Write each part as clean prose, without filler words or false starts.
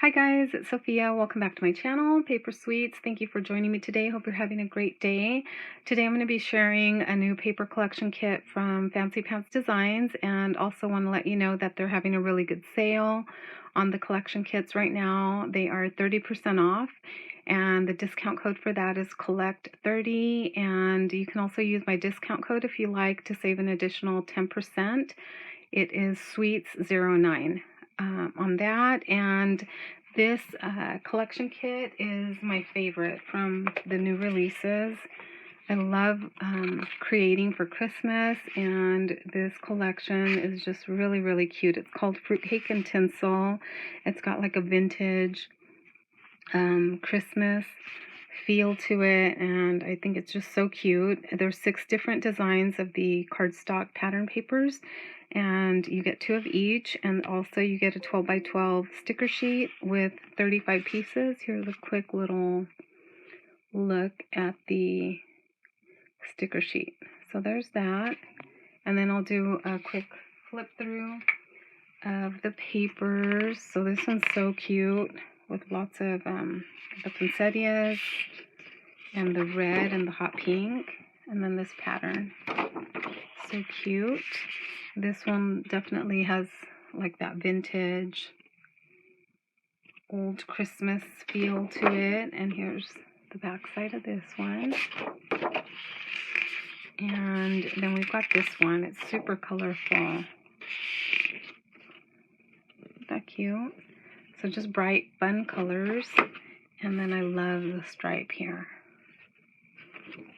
Hi guys, it's Sophia. Welcome back to my channel, Paper Sweets. Thank you for joining me today. Hope you're having a great day. Today I'm going to be sharing a new paper collection kit from Fancy Pants Designs, and also want to let you know that they're having a really good sale on the collection kits right now. They are 30% off, and the discount code for that is collect30, and you can also use my discount code if you like to save an additional 10%. It is sweets09 on that. And this collection kit is my favorite from the new releases. I love creating for Christmas, and this collection is just really, really cute. It's called Fruitcake Tinsel. It's got like a vintage Christmas feel to it, and I think it's just so cute. There's 6 different designs of the cardstock pattern papers, and you get 2 of each, and also you get a 12 by 12 sticker sheet with 35 pieces. Here's a quick little look at the sticker sheet. So there's that, and then I'll do a quick flip through of the papers. So this one's so cute with lots of the poinsettias and the red and the hot pink, and then this pattern. So cute. This one definitely has like that vintage old Christmas feel to it. And here's the back side of this one. And then we've got this one. It's super colorful. Isn't that cute? So just bright, fun colors. And then I love the stripe here.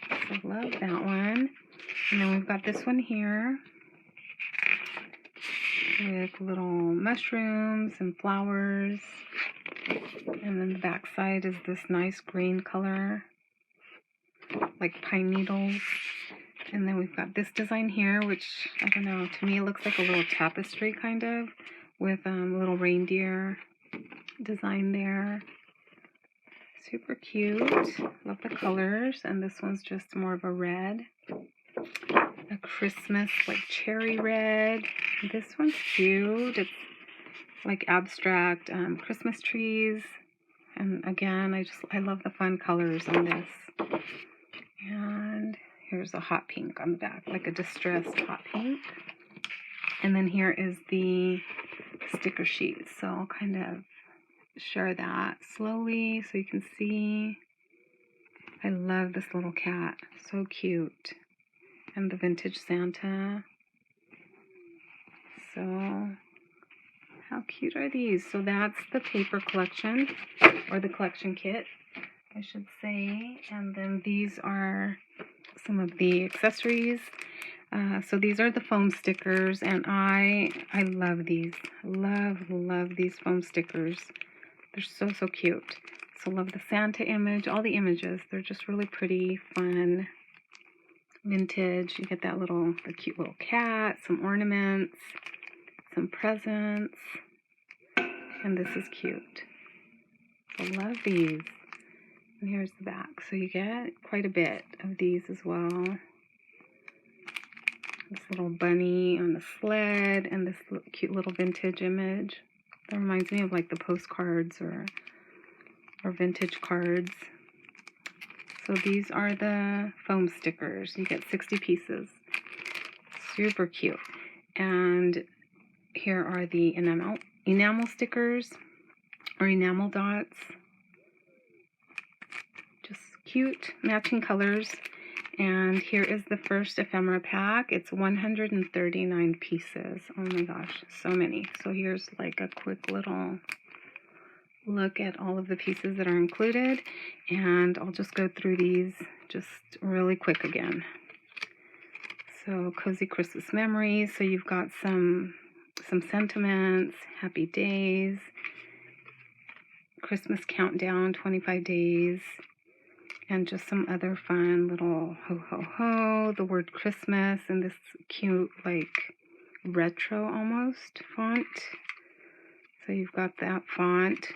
So I love that one. And then we've got this one here with little mushrooms and flowers. And then the back side is this nice green color, like pine needles. And then we've got this design here, which, I don't know, to me it looks like a little tapestry kind of, with a little reindeer design there. Super cute. Love the colors. And this one's just more of a red. A Christmas, like cherry red. This one's cute. It's like abstract Christmas trees. And again, I love the fun colors on this. And here's a hot pink on the back, like a distressed hot pink. And then here is the sticker sheet. So I'll kind of share that slowly so you can see. I love this little cat. So cute. And the vintage Santa. So how cute are these? So that's the paper collection, or the collection kit, I should say. And then these are some of the accessories. So these are the foam stickers, and I love these. Love these foam stickers. They're so cute. So love the Santa image, all the images. They're just really pretty, fun, vintage. You get that the cute little cat, some ornaments, some presents, and this is cute. So love these. And here's the back. So you get quite a bit of these as well. This little bunny on the sled, and this cute little vintage image. That reminds me of like the postcards or vintage cards. So these are the foam stickers. You get 60 pieces. Super cute. And here are the enamel stickers, or enamel dots. Just cute, matching colors. And here is the first ephemera pack. It's 139 pieces. Oh my gosh, so many. So here's like a quick little look at all of the pieces that are included. And I'll just go through these just really quick again. So cozy Christmas memories. So you've got some sentiments, happy days, Christmas countdown, 25 days, and just some other fun little ho ho ho, the word Christmas, and this cute like retro almost font. So you've got that font,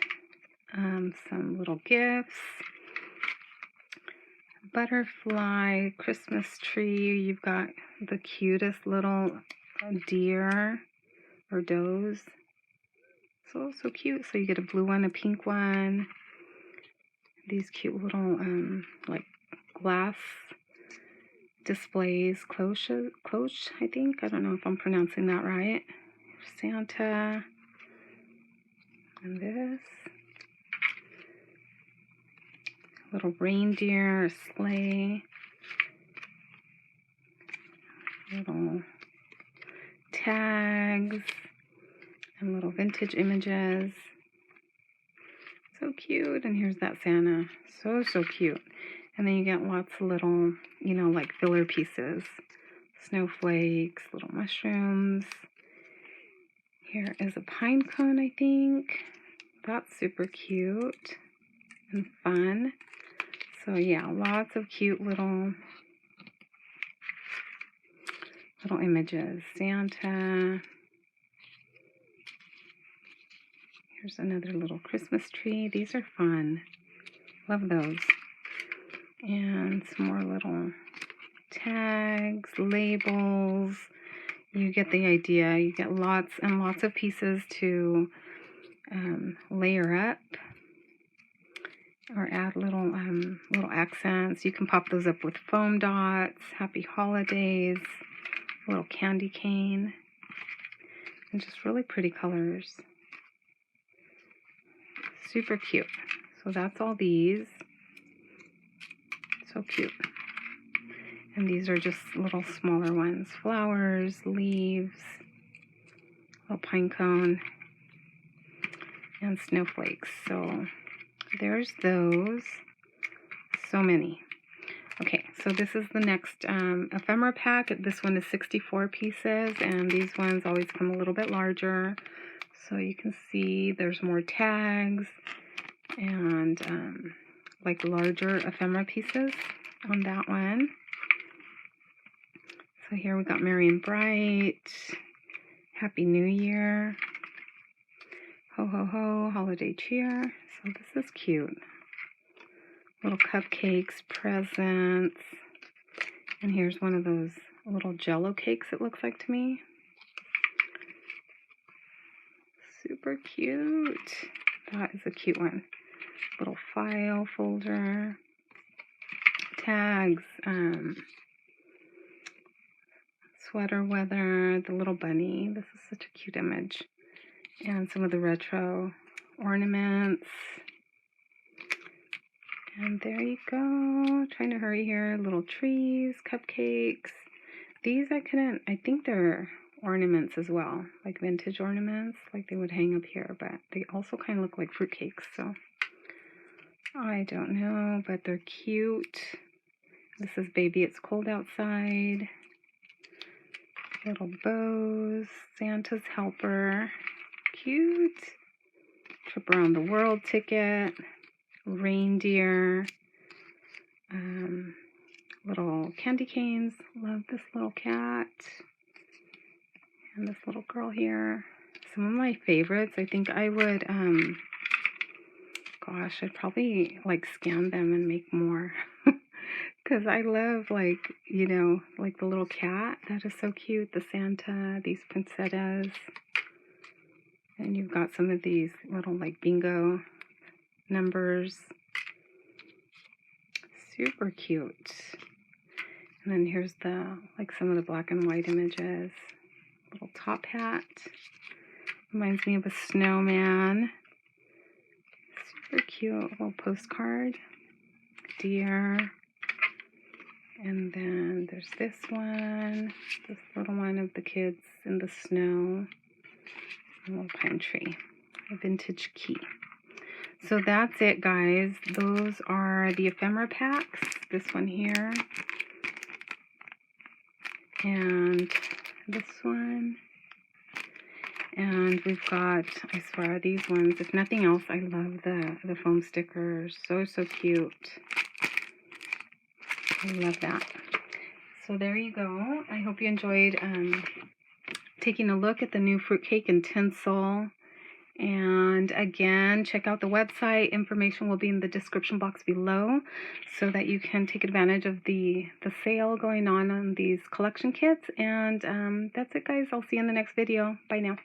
some little gifts, butterfly, Christmas tree. You've got the cutest little deer or does. So, so cute. So you get a blue one, a pink one. These cute little, like glass displays, cloche, I think. I don't know if I'm pronouncing that right. Santa. And this. Little reindeer, a sleigh. Little tags. And little vintage images. So cute. And here's that Santa. So, so cute. And then you get lots of little, you know, like filler pieces. Snowflakes, little mushrooms. Here is a pine cone, I think. That's super cute and fun. So yeah, lots of cute little images. Santa. Here's another little Christmas tree. These are fun. Love those. And some more little tags, labels. You get the idea. You get lots and lots of pieces to layer up or add little accents. You can pop those up with foam dots. Happy holidays. A little candy cane. And just really pretty colors. Super cute. So that's all these. So cute. And these are just little smaller ones. Flowers, leaves, little pine cone, and snowflakes. So there's those. So many. Okay, so this is the next ephemera pack. This one is 64 pieces, and these ones always come a little bit larger. So you can see there's more tags and like larger ephemera pieces on that one. So here we got Merry and Bright, Happy New Year, Ho Ho Ho, Holiday Cheer. So this is cute. Little cupcakes, presents. And here's one of those little Jello cakes, it looks like to me. Super cute. That is a cute one. Little file folder. Tags. Sweater weather. The little bunny. This is such a cute image. And some of the retro ornaments. And there you go. Trying to hurry here. Little trees, cupcakes. These I think they're ornaments as well. Like vintage ornaments. Like they would hang up here. But they also kind of look like fruitcakes. So I don't know. But they're cute. This is Baby It's Cold Outside. Little bows. Santa's helper. Cute. Trip around the world ticket. Reindeer, little candy canes. Love this little cat and this little girl here. Some of my favorites. I think I would, gosh, I'd probably like scan them and make more because I love like, you know, like the little cat. That is so cute. The Santa, these poinsettias, and you've got some of these little like bingo numbers. Super cute. And then here's the like some of the black and white images. Little top hat. Reminds me of a snowman. Super cute little postcard. Deer. And then there's this one. This little one of the kids in the snow. A little pine tree. A vintage key. So that's it, guys. Those are the ephemera packs. This one here. And this one. And we've got, I swear, these ones. If nothing else, I love the foam stickers. So, so cute. I love that. So there you go. I hope you enjoyed taking a look at the new Fruitcake and Tinsel. And again, check out the website. Information will be in the description box below so that you can take advantage of the sale going on these collection kits. And that's it, guys. I'll see you in the next video. Bye now.